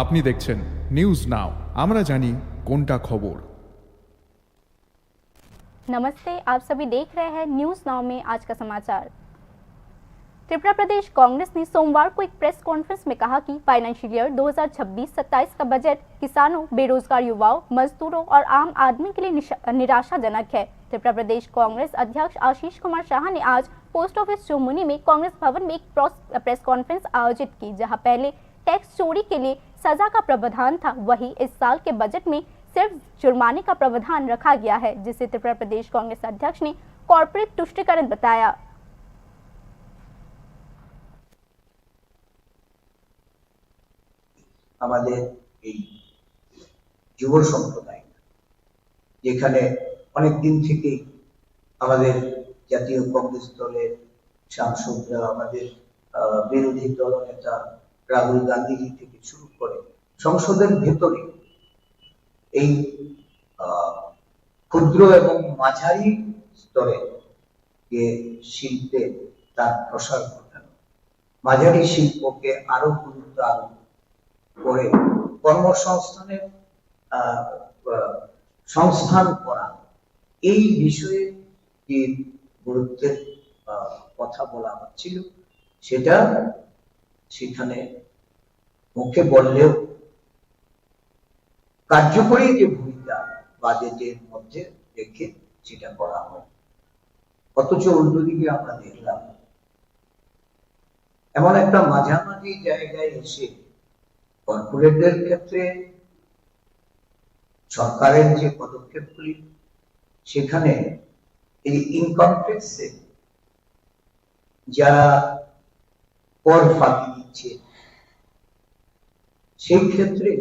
আপনি দেখছেন news now, আমরা জানি কোনটা খবর। नमस्ते, आप सभी देख रहे हैं न्यूज नाउ में आज का समाचार। त्रिपुरा प्रदेश कांग्रेस ने सोमवार को एक प्रेस कॉन्फ्रेंस में कहा कि फाइनेंशियल ईयर 2026-27 का बजट किसानों, बेरोजगार युवाओं, मजदूरों और आम आदमी के लिए निराशाजनक है। त्रिपुरा प्रदेश कांग्रेस अध्यक्ष आशीष कुमार शाह ने आज पोस्ट ऑफिस चुमुनी में कांग्रेस भवन में एक प्रेस कॉन्फ्रेंस आयोजित की, जहां पहले टैक्स चोरी के लिए सजा का प्रावधान था, वही इस साल के बजट में सिर्फ जुर्माने का प्रावधान रखा गया है, जिसे त्रिपुरा प्रदेश कांग्रेस अध्यक्ष ने कॉर्पोरेट तुष्टिकरण बताया। আমাদের এই যুব সম্প্রদায় যেখানে অনেক দিন থেকে আমাদের জাতীয় কংগ্রেস দলের সাংসদরা, আমাদের বিরোধী দলনেতা রাহুল গান্ধীজি থেকে শুরু করে সংসদের ভেতরে এই ক্ষুদ্র এবং মাঝারি স্তরে যে শিল্পে তার প্রসার ঘটানো, মাঝারি শিল্পকে আরো গুরুত্ব আরোপ করে কর্মসংস্থানের সংস্থান করা, এই বিষয়ে যে গুরুত্বের কথা বলা হচ্ছিল সেটা সেখানে মুখে বললেও কার্যকরী যে ভূমিকা বাজেটের মধ্যে রেখে সেটা করা হয়। অথচ অন্যদিকে আমরা দেখলাম এমন একটা মাঝামাঝি জায়গায় এসে কর্পোরেটদের ক্ষেত্রে সরকারের যে পদক্ষেপগুলি, সেখানে এই ইনকাম ট্যাক্সে যারা কর ফাঁকি দিচ্ছে, সেই ক্ষেত্রে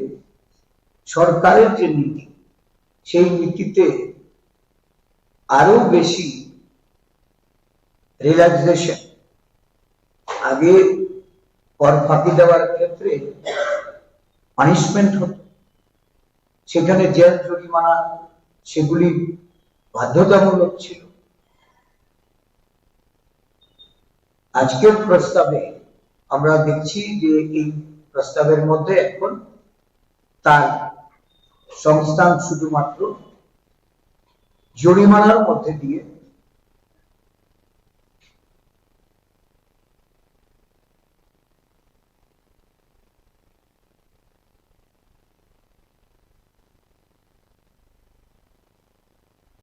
সরকারের যে নীতি, সেই নীতিতে আরো বেশি রিল্যাক্সেশন। আগে কর ফাঁকি দেওয়ার ক্ষেত্রে পানিশমেন্ট হতো, সেখানে জেল জরিমানা সেগুলি বাধ্যতামূলক ছিল। আজকের প্রস্তাবে আমরা দেখছি যে এই প্রস্তাবের মধ্যে এখন তার সংস্থান শুধুমাত্র জরিমানার মধ্যে দিয়ে